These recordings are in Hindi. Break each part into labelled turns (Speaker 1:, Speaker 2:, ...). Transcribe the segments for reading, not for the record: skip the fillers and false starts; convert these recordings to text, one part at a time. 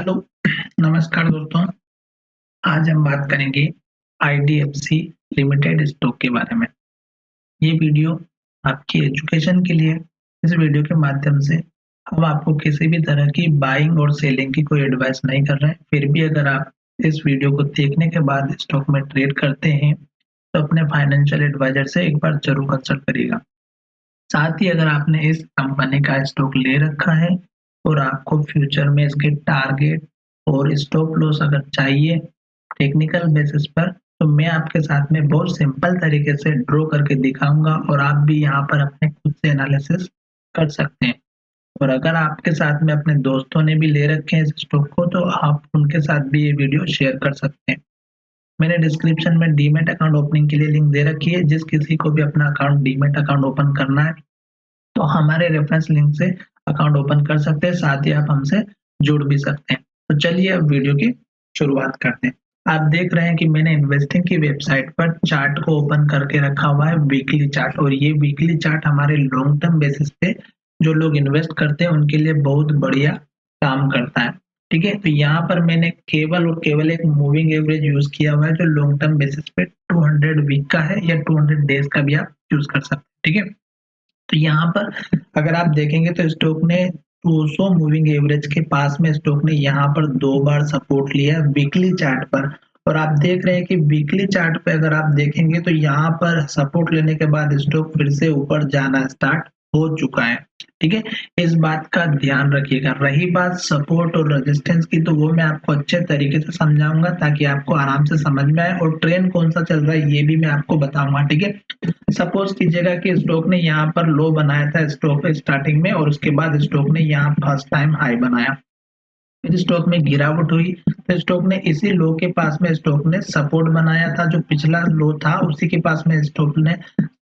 Speaker 1: हेलो, नमस्कार दोस्तों। आज हम बात करेंगे आईडीएफसी लिमिटेड स्टॉक के बारे में। ये वीडियो आपकी एजुकेशन के लिए। इस वीडियो के माध्यम से हम आपको किसी भी तरह की बाइंग और सेलिंग की कोई एडवाइस नहीं कर रहे हैं। फिर भी अगर आप इस वीडियो को देखने के बाद स्टॉक में ट्रेड करते हैं, तो अपने फाइनेंशियल एडवाइजर से एक बार ज़रूर कंसल्ट करिएगा। साथ ही अगर आपने इस कंपनी का स्टॉक ले रखा है और आपको फ्यूचर में इसके टारगेट और स्टॉप लॉस अगर चाहिए टेक्निकल बेसिस पर, तो मैं आपके साथ में बहुत सिंपल तरीके से ड्रॉ करके दिखाऊंगा और आप भी यहाँ पर अपने खुद से एनालिसिस कर सकते हैं। और अगर आपके साथ में अपने दोस्तों ने भी ले रखे हैं इस स्टॉक को, तो आप उनके साथ भी ये वीडियो शेयर कर सकते हैं। मैंने डिस्क्रिप्शन में डीमैट अकाउंट ओपनिंग के लिए लिंक दे रखी है। जिस किसी को भी अपना अकाउंट डीमैट अकाउंट ओपन करना है, तो हमारे रेफरेंस लिंक से अकाउंट ओपन कर सकते हैं। साथ ही आप हमसे जुड़ भी सकते हैं। तो चलिए अब वीडियो की शुरुआत करते हैं। आप देख रहे हैं कि मैंने इन्वेस्टिंग की वेबसाइट पर चार्ट को ओपन करके रखा हुआ है, वीकली चार्ट। और ये वीकली चार्ट हमारे लॉन्ग टर्म बेसिस पे जो लोग इन्वेस्ट करते हैं उनके लिए बहुत बढ़िया काम करता है। ठीक है, तो यहाँ पर मैंने केवल और केवल एक मूविंग एवरेज यूज किया हुआ है, जो लॉन्ग टर्म बेसिस पे 200 वीक का है या 200 डेज का भी आप यूज कर सकते हैं। ठीक है, तो यहाँ पर अगर आप देखेंगे तो स्टॉक ने 200 मूविंग एवरेज के पास में स्टॉक ने यहाँ पर 2 बार सपोर्ट लिया वीकली चार्ट पर। और आप देख रहे हैं कि वीकली चार्ट पे अगर आप देखेंगे तो यहाँ पर सपोर्ट लेने के बाद स्टॉक फिर से ऊपर जाना स्टार्ट हो चुका है। ठीक है, इस बात का ध्यान रखिएगा। रही बात सपोर्ट और रेजिस्टेंस की, तो वो मैं आपको अच्छे तरीके से समझाऊंगा ताकि आपको आराम से समझ में आए, और ट्रेंड कौन सा चल रहा है ये भी मैं आपको बताऊंगा। ठीक है, सपोज कीजिएगा कि स्टॉक ने यहाँ पर लो बनाया था स्टॉक स्टार्टिंग में, और उसके बाद स्टॉक ने यहाँ फर्स्ट टाइम हाई बनाया, फिर स्टॉक में गिरावट हुई, तो स्टॉक ने इसी लो के पास में स्टॉक ने सपोर्ट बनाया था। जो पिछला लो था उसी के पास में स्टॉक ने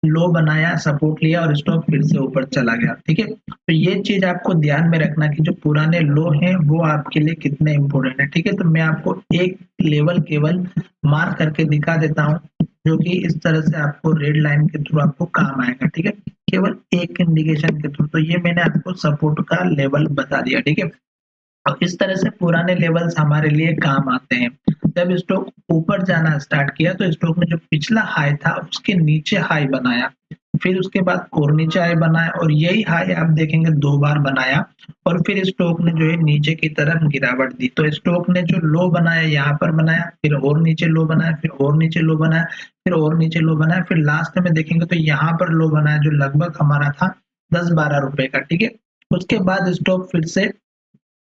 Speaker 1: लो बनाया, सपोर्ट लिया और स्टॉक फिर से ऊपर चला गया। ठीक है, तो ये चीज आपको ध्यान में रखना कि जो पुराने लो हैं वो आपके लिए कितने इंपॉर्टेंट है। ठीक है, तो मैं आपको एक लेवल केवल मार्क करके दिखा देता हूँ, जो कि इस तरह से आपको रेड लाइन के थ्रू आपको काम आएगा। ठीक है, केवल एक इंडिकेशन के थ्रू। तो ये मैंने आपको सपोर्ट का लेवल बता दिया। ठीक है, और इस तरह से पुराने लेवल्स हमारे लिए काम आते हैं। जब स्टॉक ऊपर जाना स्टार्ट किया तो स्टॉक ने जो पिछला हाई था उसके नीचे हाई बनाया, फिर उसके बाद और नीचे हाई बनाया, और यही हाई आप देखेंगे 2 बार बनाया, और फिर स्टॉक ने जो है नीचे की तरफ गिरावट दी। तो स्टॉक ने जो लो बनाया यहाँ पर बनाया, फिर और नीचे लो बनाया, फिर और नीचे लो बनाया, फिर और नीचे लो बनाया, फिर लास्ट में देखेंगे तो यहाँ पर लो बनाया जो लगभग हमारा था 10-12 रुपए का। ठीक है, उसके बाद स्टॉक फिर से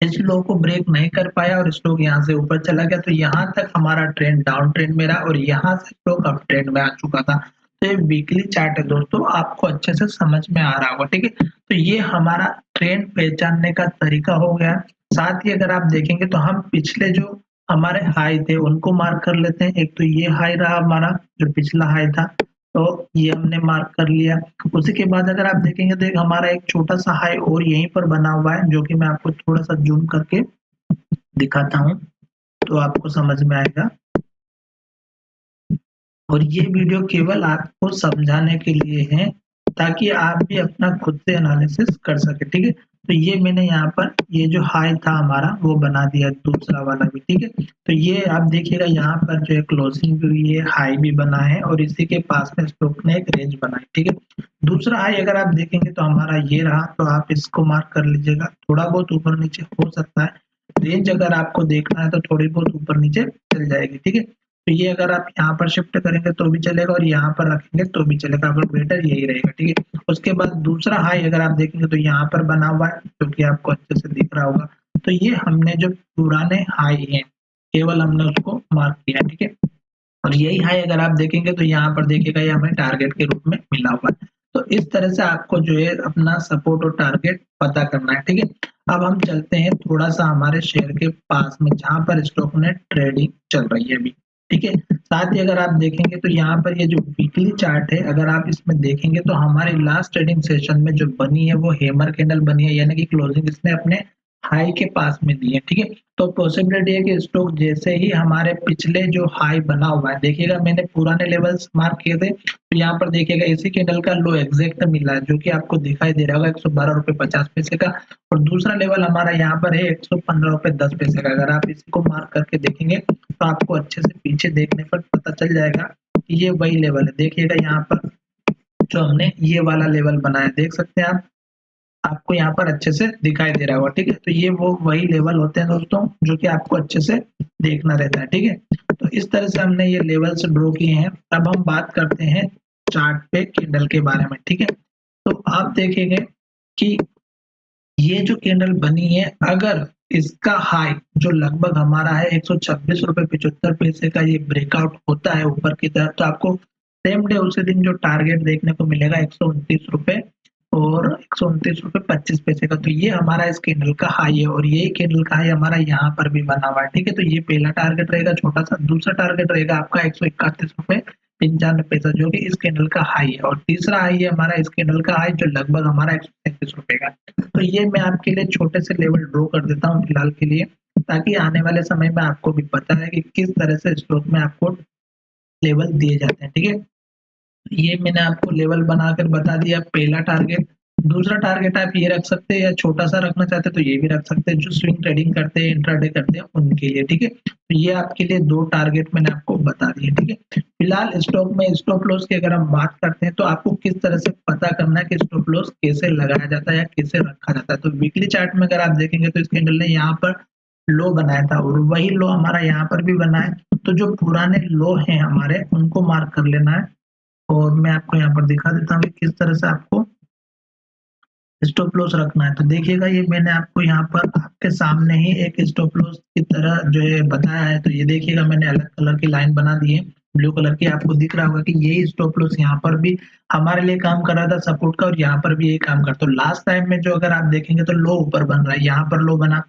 Speaker 1: इस लो को ब्रेक नहीं कर पाया और स्टॉक यहाँ से ऊपर चला गया। तो यहाँ तक हमारा ट्रेंड डाउन ट्रेंड में रहा और यहाँ से स्टॉक अप ट्रेंड में आ चुका था। तो ये वीकली चार्ट है दोस्तों, आपको अच्छे से समझ में आ रहा होगा। ठीक है, तो ये हमारा ट्रेंड पहचानने का तरीका हो गया। साथ ही अगर आप देखेंगे तो हम पिछले जो हमारे हाई थे उनको मार्क कर लेते हैं। एक तो ये हाई रहा हमारा, जो पिछला हाई था, तो ये हमने मार्क कर लिया। उसी के बाद अगर आप देखेंगे तो एक हमारा एक छोटा सा हाई और यहीं पर बना हुआ है, जो कि मैं आपको थोड़ा सा जूम करके दिखाता हूँ तो आपको समझ में आएगा। और ये वीडियो केवल आपको समझाने के लिए है ताकि आप भी अपना खुद से एनालिसिस कर सके। ठीक है, तो ये मैंने यहाँ पर ये जो हाई था हमारा वो बना दिया, दूसरा वाला भी। ठीक है, तो ये आप देखिएगा यहाँ पर जो है क्लोजिंग भी हुई है, हाई भी बना है, और इसी के पास में स्टॉक ने एक रेंज बनाई। ठीक है, दूसरा हाई अगर आप देखेंगे तो हमारा ये रहा, तो आप इसको मार्क कर लीजिएगा। थोड़ा बहुत ऊपर नीचे हो सकता है, रेंज अगर आपको देखना है तो थोड़ी बहुत ऊपर नीचे चल जाएगी। ठीक है, तो ये अगर आप यहाँ पर शिफ्ट करेंगे तो भी चलेगा और यहाँ पर रखेंगे तो भी चलेगा, बट बेटर यही रहेगा। ठीक है, उसके बाद दूसरा हाई अगर आप देखेंगे तो यहाँ पर बना हुआ है, जो कि आपको अच्छे से दिख रहा होगा। तो ये हमने जो पुराने हाई हैं केवल हमने उसको मार्क किया। ठीक है, और यही हाई अगर आप देखेंगे तो यहाँ पर देखिएगा ये हमें टारगेट के रूप में मिला हुआ है। तो इस तरह से आपको जो है अपना सपोर्ट और टारगेट पता करना है। ठीक है, अब हम चलते हैं थोड़ा सा हमारे शेयर के पास में जहां पर स्टॉक में ट्रेडिंग चल रही है अभी। ठीक है, साथ ही अगर आप देखेंगे तो यहाँ पर ये जो वीकली चार्ट है, अगर आप इसमें देखेंगे तो हमारी लास्ट ट्रेडिंग सेशन में जो बनी है वो हेमर कैंडल बनी है, यानी कि क्लोजिंग इसने अपने हाई के पास में दिए, ठीक है। तो पॉसिबिलिटी है कि स्टॉक जैसे ही हमारे पिछले जो हाई बना हुआ है, देखिएगा मैंने पुराने लेवल्स मार्क किए थे, तो यहाँ पर देखिएगा इसी कैंडल का लो एग्जैक्ट मिला है, जो कि आपको दिखाई दे रहा होगा 112.50 रुपए का। और दूसरा लेवल हमारा यहाँ पर है 115.10 का। अगर आप इसी को मार्क करके देखेंगे तो आपको अच्छे से पीछे देखने पर पता चल जाएगा कि ये वही लेवल है। देखिएगा यहाँ पर जो हमने ये वाला लेवल बनाया, देख सकते हैं आप, आपको यहाँ पर अच्छे से दिखाई दे रहा होगा, ठीक है। तो ये वो वही लेवल होते हैं दोस्तों, जो कि आपको अच्छे से देखना रहता है, ठीक है। तो इस तरह से हमने ये लेवल्स ड्रॉ किए हैं। अब हम बात करते हैं चार्ट पे कैंडल के बारे में, ठीक है। तो आप देखेंगे कि ये जो कैंडल बनी है, अगर इसका हाई जो लगभग हमारा है 126.75 रुपए का, ये ब्रेकआउट होता है ऊपर की तरफ, तो आपको सेम डे उसी दिन जो टारगेट देखने को मिलेगा 129 रुपए और 129.25 रुपए का। तो ये हमारा इस कैंडल का हाई है और यही कैंडल का हाई हमारा यहाँ पर भी बना हुआ है, ठीक है। तो ये पहला टारगेट रहेगा छोटा सा। दूसरा टारगेट रहेगा आपका 131.95 रुपए, जो कि इस कैंडल का हाई है। और तीसरा हाई है हमारा इस कैंडल का हाई, जो लगभग हमारा 133 रुपए का। तो ये मैं आपके लिए छोटे से लेवल ड्रॉ कर देता हूँ फिलहाल के लिए, ताकि आने वाले समय में आपको भी पता है कि किस तरह से स्टॉक में आपको लेवल दिए जाते हैं, ठीक है। ये मैंने आपको लेवल बनाकर बता दिया, पहला टारगेट। दूसरा टारगेट आप ये रख सकते हैं, या छोटा सा रखना चाहते हैं तो ये भी रख सकते हैं, जो स्विंग ट्रेडिंग करते हैं, इंट्राडे करते हैं उनके लिए, ठीक है। तो ये आपके लिए दो टारगेट मैंने आपको बता दिए, ठीक है। फिलहाल स्टॉक में स्टॉप लॉस की अगर हम बात करते हैं, तो आपको किस तरह से पता करना है कि स्टॉप लॉस कैसे लगाया जाता है या कैसे रखा जाता है। तो वीकली चार्ट में अगर आप देखेंगे तो इस कैंडल ने यहाँ पर लो बनाया था और वही लो हमारा यहाँ पर भी बना है। तो जो पुराने लो हैं हमारे, उनको मार्क कर लेना है। और मैं आपको यहाँ पर दिखा देता हूँ कि किस तरह से आपको स्टॉप लॉस रखना है। तो देखिएगा, ये मैंने आपको यहाँ पर आपके सामने ही एक स्टॉप लॉस की तरह जो है बताया है। तो ये देखिएगा, मैंने अलग कलर की लाइन बना दी है, ब्लू कलर की। आपको दिख रहा होगा कि यही स्टॉप लॉस यहाँ पर भी हमारे लिए काम कर रहा था सपोर्ट का, और यहाँ पर भी यही काम कर। तो लास्ट टाइम में जो अगर आप देखेंगे तो लो ऊपर बन रहा है, यहाँ पर लो बना,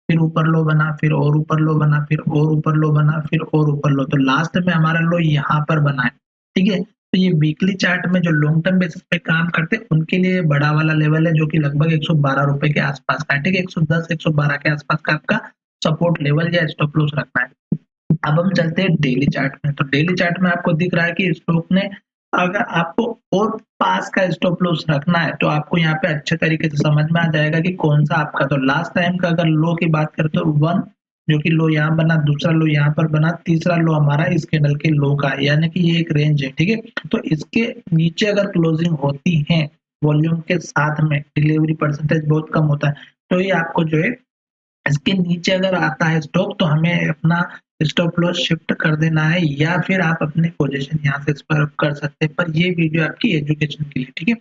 Speaker 1: फिर ऊपर लो बना, फिर और ऊपर लो बना, फिर और ऊपर लो बना, फिर और ऊपर लो। तो लास्ट में हमारा लो यहाँ पर बना है, ठीक है। तो ये वीकली चार्ट में जो लॉन्ग टर्म बेसिस पे काम करते हैं उनके लिए बड़ा वाला लेवल है, जो कि लगभग 112 रुपए के आसपास का है, ठीक है। 110 112 के आसपास का आपका सपोर्ट लेवल या स्टॉप लॉस रखना है। अब हम चलते हैं डेली चार्ट में। तो डेली चार्ट में आपको दिख रहा है कि स्टॉक ने, अगर आपको और पास का स्टॉप लॉस रखना है तो आपको यहाँ पे अच्छे तरीके से समझ में आ जाएगा कि कौन सा आपका। तो लास्ट टाइम का अगर लो की बात करें तो 1, जो कि लो यहाँ बना, दूसरा लो यहाँ पर बना, तीसरा लो हमारा इस कैंडल के लो का है, यानी कि ये एक रेंज है, ठीक है। तो इसके नीचे अगर क्लोजिंग होती है वॉल्यूम के साथ में, डिलीवरी परसेंटेज बहुत कम होता है, तो ये आपको जो है इसके नीचे अगर आता है स्टॉक, तो हमें अपना स्टॉप लॉस शिफ्ट कर देना है, या फिर आप अपनी पोजीशन यहाँ से स्पर्प कर सकते हैं। पर ये वीडियो आपकी एजुकेशन के लिए, ठीक है।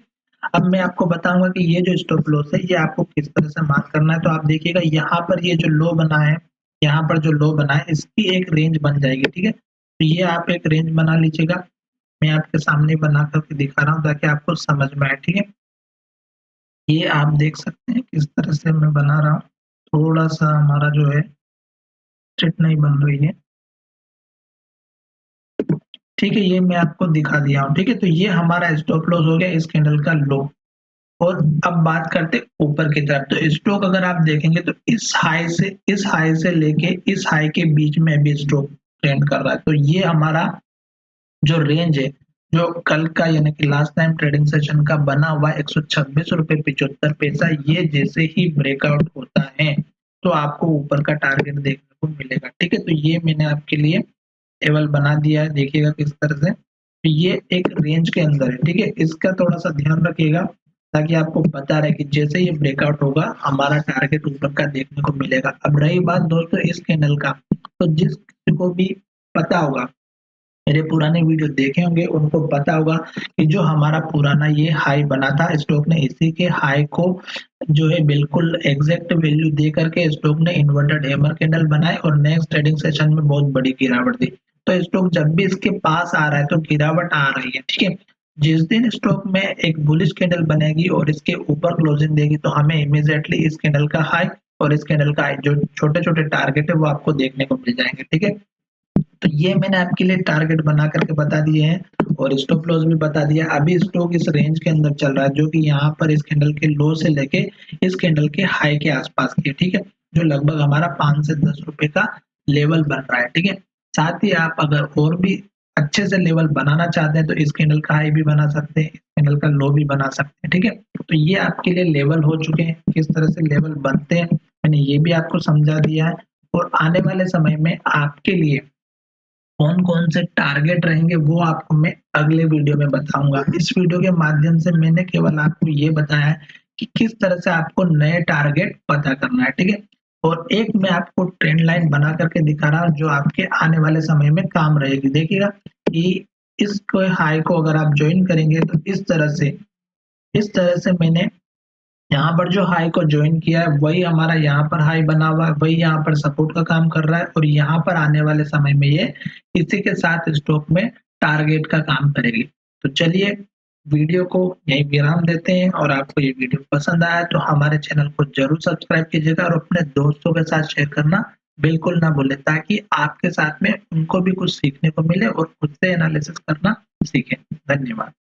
Speaker 1: अब मैं आपको बताऊंगा कि ये जो स्टॉप लॉस है ये आपको किस तरह से मार्क करना है। तो आप देखिएगा, यहाँ पर ये जो लो बना है, यहाँ पर जो लो बना है, इसकी एक रेंज बन जाएगी, ठीक है। तो ये आप एक रेंज बना लीजिएगा, मैं आपके सामने बना करके दिखा रहा हूँ ताकि आपको समझ में आए, ठीक है। ये आप देख सकते हैं किस तरह से मैं बना रहा हूँ। थोड़ा सा हमारा जो है स्ट्रेट नहीं बन रही है, ठीक है। ये मैं आपको दिखा दिया हूँ, ठीक है। तो ये हमारा स्टॉप लॉस हो गया इस कैंडल का लो। और अब बात करते हैं ऊपर की तरफ। तो स्टॉक अगर आप देखेंगे तो इस हाई से लेके इस हाई के बीच में भी स्टॉक ट्रेंड कर रहा है। तो ये हमारा जो रेंज है, जो कल का यानी कि लास्ट टाइम ट्रेडिंग सेशन का बना हुआ 126.75 रुपए, ये जैसे ही ब्रेकआउट होता है तो आपको ऊपर का टारगेट देखने को मिलेगा, ठीक है। तो ये मैंने आपके लिए टेबल बना दिया है, देखिएगा किस तरह से। तो ये एक रेंज के अंदर है, ठीक है। इसका थोड़ा सा ध्यान रखिएगा ताकि आपको पता रहे कि जैसे ये ब्रेकआउट होगा हमारा टारगेट ऊपर का देखने को मिलेगा। अब रही बात दोस्तों इस कैंडल का, तो जिस किसी को भी पता होगा, मेरे पुराने वीडियो देखे होंगे, उनको पता होगा कि जो हमारा पुराना ये हाई बना था, स्टॉक ने इसी के हाई को जो है बिल्कुल एग्जैक्ट वैल्यू दे करके स्टॉक ने इन्वर्टेड हैमर कैंडल बनाए और नेक्स्ट ट्रेडिंग सेशन में बहुत बड़ी गिरावट दी। तो स्टॉक जब भी इसके पास आ रहा है तो गिरावट आ रही है, ठीक है। जिस दिन स्टॉक में एक बुलिश कैंडल बनेगी और इसके ऊपर क्लोजिंग देगी, तो हमें इमीडिएटली इस कैंडल का हाई और इस कैंडल का हाई, जो छोटे छोटे टारगेट है वो आपको देखने को मिल जाएंगे, ठीक है। तो ये मैंने आपके लिए टारगेट बना करके बता दिए हैं और स्टॉप लॉस भी बता दिया। अभी स्टॉक इस रेंज के अंदर चल रहा है जो कि यहाँ पर इस कैंडल के लो से लेके इस कैंडल के हाई के आसपास की है, ठीक है, जो लगभग हमारा 5 से 10 रुपए का लेवल बन रहा है, ठीक है। साथ ही आप अगर और भी अच्छे से लेवल बनाना चाहते हैं तो इस कैंडल का हाई भी बना सकते हैं, इस कैंडल का लो भी बना सकते हैं, ठीक है। तो ये आपके लिए लेवल हो चुके हैं, किस तरह से लेवल बनते हैं मैंने ये भी आपको समझा दिया है। और आने वाले समय में आपके लिए कौन-कौन से टारगेट रहेंगे वो आपको मैं अगले वीडियो में बताऊँगा। इस वीडियो के माध्यम से मैंने केवल आपको ये बताया है कि किस तरह से आपको नए टारगेट पता करना है, ठीक है? और एक मैं आपको ट्रेंड लाइन बना करके दिखा रहा हूँ जो आपके आने वाले समय में काम रहेगी। देखिएगा कि इसको हाई को अगर आप जॉइन करेंगे तो इस तरह से मैंने यहाँ पर जो हाई को जॉइन किया है वही हमारा यहाँ पर हाई बना हुआ है, वही यहाँ पर सपोर्ट का काम कर रहा है और यहाँ पर आने वाले समय में ये इसी के साथ स्टॉक में टारगेट का काम करेगी। तो चलिए वीडियो को यहीं विराम देते हैं और आपको ये वीडियो पसंद आया तो हमारे चैनल को जरूर सब्सक्राइब कीजिएगा और अपने दोस्तों के साथ शेयर करना बिल्कुल ना भूलें ताकि आपके साथ में उनको भी कुछ सीखने को मिले और खुद से एनालिसिस करना सीखें। धन्यवाद।